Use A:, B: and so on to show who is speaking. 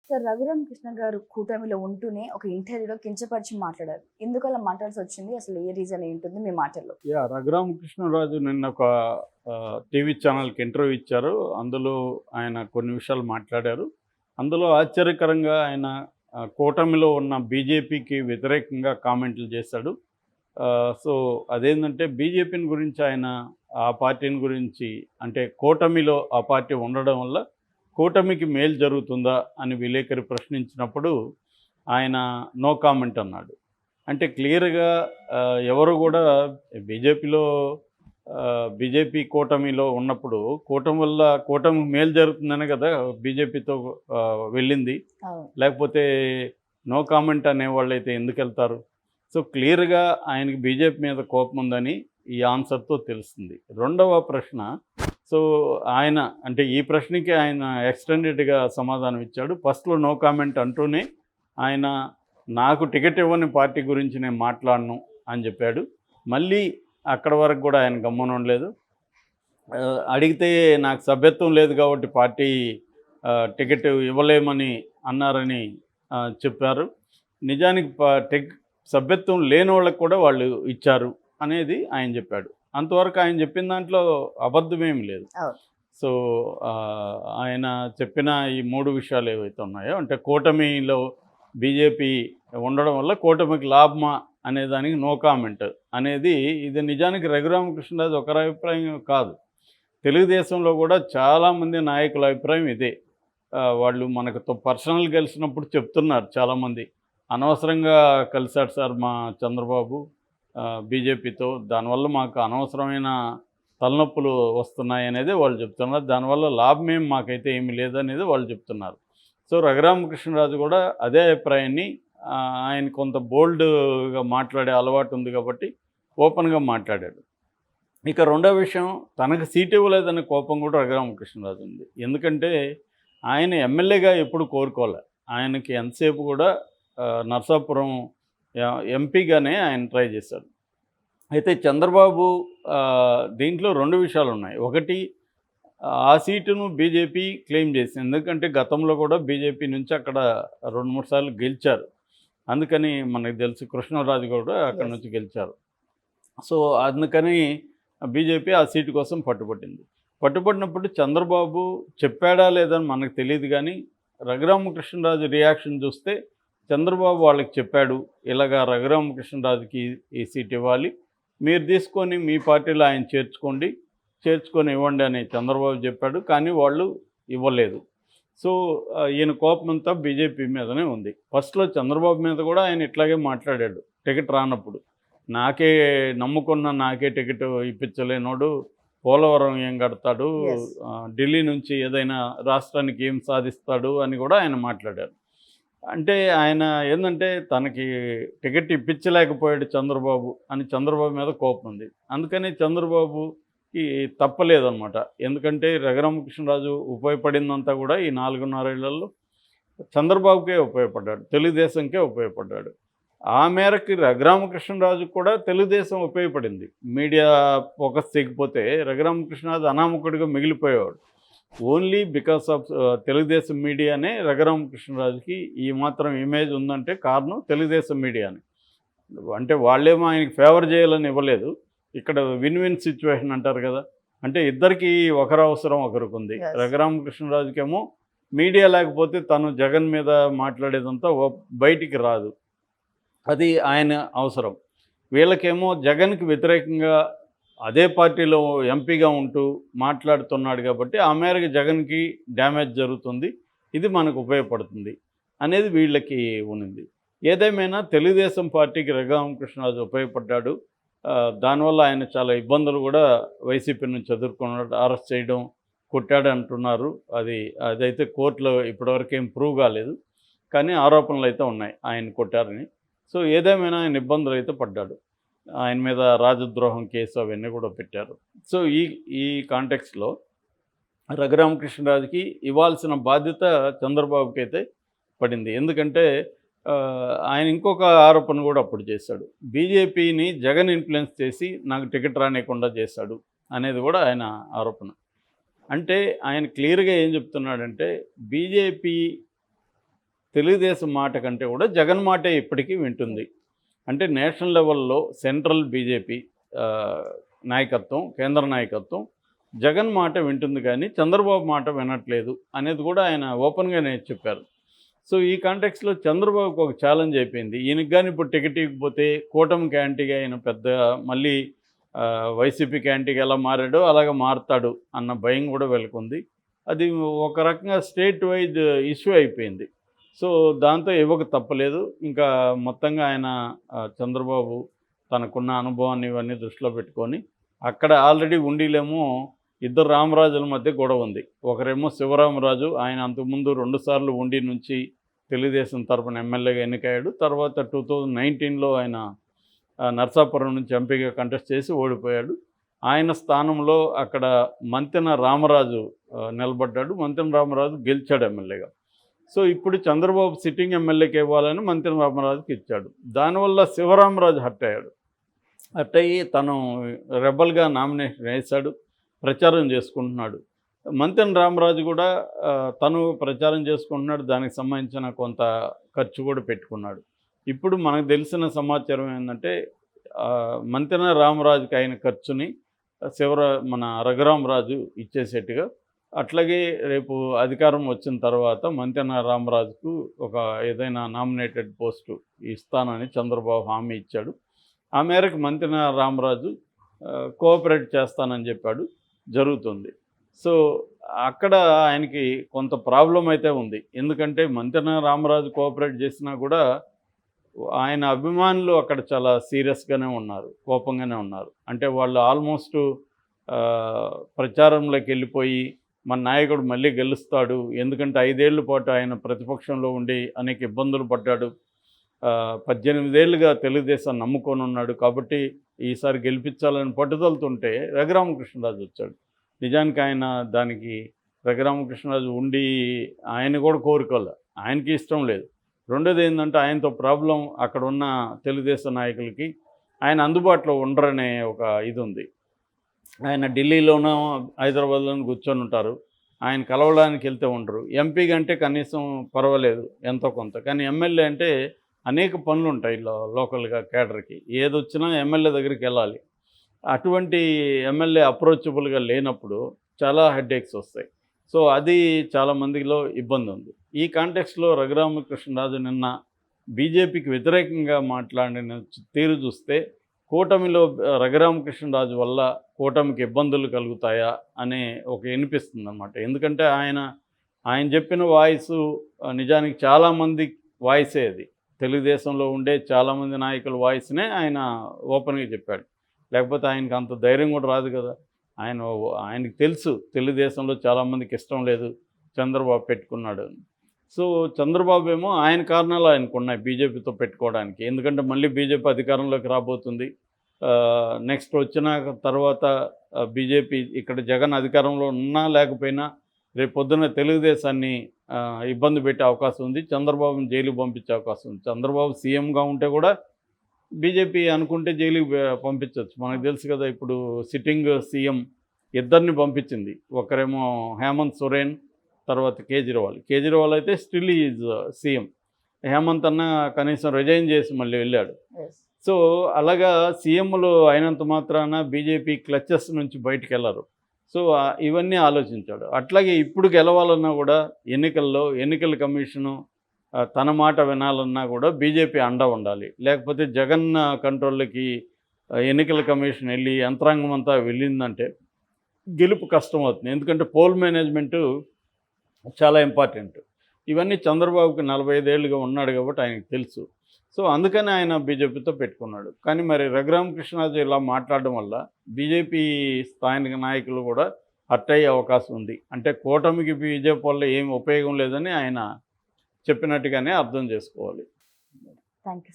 A: Sir, 'Raghurama Krishna' గారు కూటమిలో ఉంటూనే ఒక ఇంటర్వ్యూలో కించపరిచి మాట్లాడారు. ఎందుకలా మాట్లాడాల్సొచ్చింది? అసలు ఏ రీజన్ ఏంటుంది మీ మాటల్లో?
B: రఘురామకృష్ణరాజు నిన్న ఒక టీవీ ఛానల్‌కి ఇంటర్వ్యూ ఇచ్చారు. అందులో ఆయన కొన్ని విషయాలు మాట్లాడారు. అందులో ఆశ్చర్యకరంగా ఆయన కూటమిలో ఉన్న బీజేపీకి వ్యతిరేకంగా కామెంట్లు చేశాడు. సో, అదేంటంటే బీజేపీని గురించి ఆయన ఆ పార్టీని గురించి అంటే కూటమిలో ఆ పార్టీ ఉండడం వల్ల కూటమికి మేలు జరుగుతుందా అని విలేకరి ప్రశ్నించినప్పుడు ఆయన నో కామెంట్ అన్నాడు. అంటే క్లియర్‌గా ఎవరు గూడా బీజేపీలో బీజేపీ కూటమిలో ఉన్నప్పుడు కూటమికి మేలు జరుగుతుందనే కదా బీజేపీతో వెళ్ళింది.
A: అవును.
B: లేకపోతే నో కామెంట్ అనేవాళ్ళైతే ఎందుకెళ్తారు? సో, క్లియర్‌గా ఆయనకి బీజేపీ మీద కోపం ఉందని ఈ ఆన్సర్‌తో తెలుస్తుంది. రెండవ ప్రశ్న, సో, ఆయన అంటే ఈ ప్రశ్నకి ఆయన ఎక్స్‌టెండెడ్‌గా సమాధానం ఇచ్చాడు. ఫస్ట్‌లో నో కామెంట్ అంటూనే ఆయన నాకు టికెట్ ఇవ్వని పార్టీ గురించి నేను మాట్లాడను అని చెప్పాడు. మళ్ళీ అక్కడి వరకు కూడా ఆయన గమ్మున ఉండలేదు. అడిగితే నాకు సభ్యత్వం లేదు కాబట్టి పార్టీ టికెట్ ఇవ్వలేమని అన్నారని చెప్పారు. నిజానికి సభ్యత్వం లేనోళ్ళకి కూడా వాళ్ళు ఇచ్చారు అనేది ఆయన చెప్పాడు. అంతవరకు ఆయన చెప్పిన దాంట్లో అబద్ధమేమి లేదు.
A: అవును.
B: సో, ఆయన చెప్పిన ఈ 3 విషయాలు ఏవైతే ఉన్నాయో అంటే కూటమిలో బీజేపీ ఉండడం వల్ల కూటమికి లాభమా అనే దానికి నో కామెంట్ అనేది ఇది నిజానికి రఘురామకృష్ణరాజు ఒకరి అభిప్రాయం కాదు. తెలుగుదేశంలో కూడా చాలామంది నాయకుల అభిప్రాయం ఇదే. వాళ్ళు మనకు పర్సనల్ కలిసినప్పుడు చెప్తున్నారు చాలామంది. అనవసరంగా కలిసాడు సార్ మా చంద్రబాబు బీజేపీతో. దానివల్ల మాకు అనవసరమైన తలనొప్పులు వస్తున్నాయనేదే వాళ్ళు చెప్తున్నారు. దానివల్ల లాభమేం మాకైతే ఏమీ లేదనేది వాళ్ళు చెప్తున్నారు. సో, రఘురామకృష్ణరాజు కూడా అదే అభిప్రాయాన్ని ఆయన కొంత బోల్డ్‌గా మాట్లాడే అలవాటు ఉంది కాబట్టి ఓపెన్‌గా మాట్లాడాడు. ఇక రెండో విషయం, తనకు సీట్ ఇవ్వలేదనే కోపం కూడా రఘురామకృష్ణరాజు ఉంది. ఎందుకంటే ఆయన ఎమ్మెల్యేగా ఎప్పుడు కోరుకోలే. ఆయనకి ఎంతసేపు కూడా నరసాపురం ఎంపీగానే ఆయన ట్రై చేశాడు. అయితే చంద్రబాబు దీంట్లో 2 విషయాలున్నాయి. ఒకటి, ఆ సీటును బీజేపీ క్లెయిమ్ చేసింది. ఎందుకంటే గతంలో కూడా బీజేపీ నుంచి అక్కడ 2, 3 సార్లు గెలిచారు. అందుకని మనకు తెలుసు కృష్ణరాజు కూడా అక్కడి నుంచి గెలిచారు. సో, అందుకని బీజేపీ ఆ సీటు కోసం పట్టుబట్టింది. పట్టుబట్టినప్పుడు చంద్రబాబు చెప్పాడా లేదని మనకు తెలీదు కానీ రఘురామకృష్ణరాజు రియాక్షన్ చూస్తే చంద్రబాబు వాళ్ళకి చెప్పాడు, ఇలాగా రఘురామకృష్ణరాజుకి ఈ సీట్ ఇవ్వాలి, మీరు తీసుకొని మీ పార్టీలో ఆయన చేర్చుకొని ఇవ్వండి అని చంద్రబాబు చెప్పాడు. కానీ వాళ్ళు ఇవ్వలేదు. సో, ఈయన కోపమంతా బీజేపీ మీదనే ఉంది. ఫస్ట్‌లో చంద్రబాబు మీద కూడా ఆయన ఇట్లాగే మాట్లాడాడు టికెట్ రానప్పుడు. నాకే టికెట్ ఇప్పించలేనోడు పోలవరం ఏం కడతాడు,
A: యెస్.
B: ఢిల్లీ నుంచి ఏదైనా రాష్ట్రానికి ఏం సాధిస్తాడు అని కూడా ఆయన మాట్లాడారు. అంటే ఆయన ఏందంటే తనకి టికెట్ ఇప్పించలేకపోయాడు చంద్రబాబు అని చంద్రబాబు మీద కోపం ఉంది. అందుకని చంద్రబాబుకి తప్పలేదనమాట. ఎందుకంటే రఘురామకృష్ణరాజు ఉపయోగపడిందంతా కూడా ఈ 4.5 ఏళ్లలో చంద్రబాబుకే ఉపయోగపడ్డాడు, తెలుగుదేశంకే ఉపయోగపడ్డాడు. ఆ మేరకి రఘురామకృష్ణరాజు కూడా తెలుగుదేశం ఉపయోగపడింది. మీడియా ఫోకస్ చేయకపోతే రఘురామకృష్ణరాజు అనామకుడిగా మిగిలిపోయేవాడు. ఓన్లీ బికాస్ ఆఫ్ తెలుగుదేశం మీడియానే రఘురామకృష్ణరాజుకి ఈ మాత్రం ఇమేజ్ ఉందంటే కారణం తెలుగుదేశం మీడియానే. అంటే వాళ్ళేమో ఆయనకి ఫేవర్ చేయాలని ఇవ్వలేదు. ఇక్కడ విన్ విన్ సిచ్యువేషన్ అంటారు కదా. అంటే ఇద్దరికీ ఒకరి అవసరం ఒకరికుంది.
A: యెస్.
B: రఘురామకృష్ణరాజుకేమో మీడియా లేకపోతే తను జగన్ మీద మాట్లాడేదంతా బయటికి రాదు. అది ఆయన అవసరం. వీళ్ళకేమో జగన్‌కి వ్యతిరేకంగా అదే పార్టీలో ఎంపీగా ఉంటూ మాట్లాడుతున్నాడు కాబట్టి ఆ మేరకు జగన్‌కి డ్యామేజ్ జరుగుతుంది, ఇది మనకు ఉపయోగపడుతుంది అనేది వీళ్ళకి ఉన్నింది. ఏదేమైనా తెలుగుదేశం పార్టీకి రఘురామకృష్ణరాజు ఉపయోగపడ్డాడు. దానివల్ల ఆయన చాలా ఇబ్బందులు కూడా వైసీపీ నుంచి ఎదుర్కొన్నాడు. అరెస్ట్ చేయడం, కొట్టాడు అంటున్నారు. అదైతే కోర్టులో ఇప్పటివరకు ఏం ప్రూవ్ కాలేదు. కానీ ఆరోపణలు అయితే ఉన్నాయి ఆయన కొట్టారని. సో, ఏదేమైనా ఆయన ఇబ్బందులు అయితే పడ్డాడు. ఆయన మీద రాజద్రోహం కేసు అవన్నీ కూడా పెట్టారు. సో, ఈ కాంటెక్స్‌లో రఘురామకృష్ణరాజుకి ఇవ్వాల్సిన బాధ్యత చంద్రబాబుకి అయితే పడింది. ఎందుకంటే ఆయన ఇంకొక ఆరోపణ కూడా అప్పుడు చేశాడు. బీజేపీని జగన్ ఇన్ఫ్లుయెన్స్ చేసి నాకు టికెట్ రానియకుండా చేశాడు అనేది కూడా ఆయన ఆరోపణ. అంటే ఆయన క్లియర్‌గా ఏం చెప్తున్నాడంటే బీజేపీ తెలుగుదేశం మాట కంటే కూడా జగన్ మాటే ఇప్పటికీ వింటుంది. అంటే నేషనల్ లెవెల్లో సెంట్రల్ బీజేపీ నాయకత్వం, కేంద్ర నాయకత్వం జగన్ మాట వింటుంది కానీ చంద్రబాబు మాట వినట్లేదు అనేది కూడా ఆయన ఓపెన్గానే చెప్పారు. సో ఈ కాంటెక్స్లో చంద్రబాబుకి ఒక ఛాలెంజ్ అయిపోయింది. ఈయనకి కానీ ఇప్పుడు టికెట్ ఇవ్వకపోతే కూటమికి యాంటీగా ఆయన పెద్ద మళ్ళీ వైసీపీకి యాంటీగా ఎలా మారాడో అలాగ మారుతాడు అన్న భయం కూడా వెలుకుంది. అది ఒక రకంగా స్టేట్ వైడ్ ఇష్యూ అయిపోయింది. సో దాంతో ఇవ్వక తప్పలేదు. ఇంకా మొత్తంగా ఆయన చంద్రబాబు తనకున్న అనుభవాన్ని ఇవన్నీ దృష్టిలో పెట్టుకొని అక్కడ ఆల్రెడీ ఉండిలేమో ఇద్దరు రామరాజుల మధ్య గొడవ ఉంది. ఒకరేమో శివరామరాజు, ఆయన అంతకుముందు 2 సార్లు ఉండి నుంచి తెలుగుదేశం తరపున ఎమ్మెల్యేగా ఎన్నికయ్యాడు. తర్వాత 2019లో ఆయన నర్సాపురం నుంచి ఎంపీగా కంటెస్ట్ చేసి ఓడిపోయాడు. ఆయన స్థానంలో అక్కడ మంతెన రామరాజు నిలబడ్డాడు. మంతెన రామరాజు గెలిచాడు ఎమ్మెల్యేగా. సో ఇప్పుడు చంద్రబాబు సిట్టింగ్ ఎమ్మెల్యేకి ఇవ్వాలని మంతెన రామరాజుకి ఇచ్చాడు. దానివల్ల శివరామరాజు హర్ట్ అయ్యాడు. హర్ట్ అయ్యి తను రెబల్గా నామినేషన్ వేశాడు, ప్రచారం చేసుకుంటున్నాడు. మంతెన రామరాజు కూడా తను ప్రచారం చేసుకుంటున్నాడు. దానికి సంబంధించిన కొంత ఖర్చు కూడా పెట్టుకున్నాడు. ఇప్పుడు మనకు తెలిసిన సమాచారం ఏంటంటే మంతెన రామరాజుకి అయిన ఖర్చుని మన రఘురామరాజు ఇచ్చేసేట్టుగా, అట్లాగే రేపు అధికారం వచ్చిన తర్వాత మంతెన రామరాజుకు ఒక ఏదైనా నామినేటెడ్ పోస్టు ఇస్తానని చంద్రబాబు హామీ ఇచ్చాడు. ఆ మేరకు మంతెన రామరాజు కోఆపరేట్ చేస్తానని చెప్పాడు. జరుగుతుంది. సో అక్కడ ఆయనకి కొంత ప్రాబ్లం అయితే ఉంది. ఎందుకంటే మంతెన రామరాజు కోఆపరేట్ చేసినా కూడా ఆయన అభిమానులు అక్కడ చాలా సీరియస్గానే ఉన్నారు, కోపంగానే ఉన్నారు. అంటే వాళ్ళు ఆల్మోస్ట్ ప్రచారంలోకి వెళ్ళిపోయి మన నాయకుడు మళ్ళీ గెలుస్తాడు, ఎందుకంటే 5 ఏళ్ల పాటు ఆయన ప్రతిపక్షంలో ఉండి అనేక ఇబ్బందులు పడ్డాడు, 18 ఏళ్ళుగా తెలుగుదేశాన్ని నమ్ముకొని ఉన్నాడు, కాబట్టి ఈసారి గెలిపించాలని పట్టుదలతుంటే రఘురామకృష్ణరాజు వచ్చాడు. నిజానికి ఆయన దానికి రఘురామకృష్ణరాజు ఉండి ఆయన కూడా కోరుకోలే, ఆయనకి ఇష్టం లేదు. రెండోది ఏంటంటే ఆయనతో ప్రాబ్లం అక్కడ ఉన్న తెలుగుదేశం నాయకులకి ఆయన అందుబాటులో ఉండరనే ఒక ఇది ఉంది. ఆయన ఢిల్లీలోనో హైదరాబాద్లోనూ కూర్చొని ఉంటారు, ఆయన కలవడానికి వెళ్తే ఉండరు. ఎంపీ కంటే కనీసం పర్వాలేదు ఎంతో కొంత, కానీ ఎమ్మెల్యే అంటే అనేక పనులు ఉంటాయి లోకల్గా కేడర్కి, ఏదొచ్చినా ఎమ్మెల్యే దగ్గరికి వెళ్ళాలి. అటువంటి ఎమ్మెల్యే అప్రోచబుల్గా లేనప్పుడు చాలా హెడ్ఏక్స్ వస్తాయి. సో అది చాలామందిలో ఇబ్బంది ఉంది. ఈ కాంటెక్స్లో రఘురామకృష్ణరాజు నిన్న బీజేపీకి వ్యతిరేకంగా మాట్లాడిన తీరు చూస్తే కూటమిలో రఘురామకృష్ణరాజు వల్ల కూటమికి ఇబ్బందులు కలుగుతాయా అనే ఒక వినిపిస్తుంది అన్నమాట. ఎందుకంటే ఆయన చెప్పిన వాయిసు నిజానికి చాలామంది వాయిసే అది, తెలుగుదేశంలో ఉండే చాలామంది నాయకుల వాయిస్నే ఆయన ఓపెన్గా చెప్పాడు. లేకపోతే ఆయనకు అంత ధైర్యం కూడా రాదు కదా. ఆయనకి తెలుసు తెలుగుదేశంలో చాలామందికి ఇష్టం లేదు చంద్రబాబు పెట్టుకున్నాడు అని. సో చంద్రబాబు ఏమో ఆయన కారణాలు ఆయనకు ఉన్నాయి బీజేపీతో పెట్టుకోవడానికి. ఎందుకంటే మళ్ళీ బీజేపీ అధికారంలోకి రాబోతుంది. నెక్స్ట్ వచ్చిన తర్వాత బీజేపీ ఇక్కడ జగన్ అధికారంలో ఉన్నా లేకపోయినా రేపు పొద్దున్న తెలుగుదేశాన్ని ఇబ్బంది పెట్టే అవకాశం ఉంది, చంద్రబాబుని జైలుకి పంపించే అవకాశం ఉంది. చంద్రబాబు సీఎంగా ఉంటే కూడా బీజేపీ అనుకుంటే జైలుకి పంపించవచ్చు. మనకు తెలుసు కదా, ఇప్పుడు సిట్టింగ్ సీఎం ఇద్దరిని పంపించింది. ఒకరేమో హేమంత్ సోరెన్, తర్వాత కేజ్రీవాల్ అయితే స్టిల్ ఈజ్ సీఎం. హేమంత్ అన్న కనీసం రిజైన్ చేసి మళ్ళీ వెళ్ళాడు. సో అలాగా సీఎంలు అయినంత మాత్రాన బీజేపీ క్లచెస్ నుంచి బయటికి వెళ్ళరు. సో ఇవన్నీ ఆలోచించాడు. అట్లాగే ఇప్పుడు గెలవాలన్నా కూడా ఎన్నికల కమిషను తన మాట వినాలన్నా కూడా బీజేపీ అండ ఉండాలి. లేకపోతే జగన్ కంట్రోల్కి ఎన్నికల కమిషన్ వెళ్ళి యంత్రాంగం అంతా వెళ్ళిందంటే గెలుపు కష్టం అవుతుంది. ఎందుకంటే పోల్ మేనేజ్మెంటు చాలా ఇంపార్టెంట్. ఇవన్నీ చంద్రబాబుకి 45 ఏళ్ళుగా ఉన్నాడు కాబట్టి ఆయనకు తెలుసు. సో అందుకని ఆయన బీజేపీతో పెట్టుకున్నాడు. కానీ మరి రఘురామకృష్ణరాజు ఇలా మాట్లాడడం వల్ల బీజేపీ స్థానిక నాయకులు కూడా హర్ట్ అయ్యే అవకాశం ఉంది. అంటే కూటమికి బీజేపీ వల్ల ఏం ఉపయోగం లేదని ఆయన చెప్పినట్టుగానే అర్థం చేసుకోవాలి.
A: Thank you.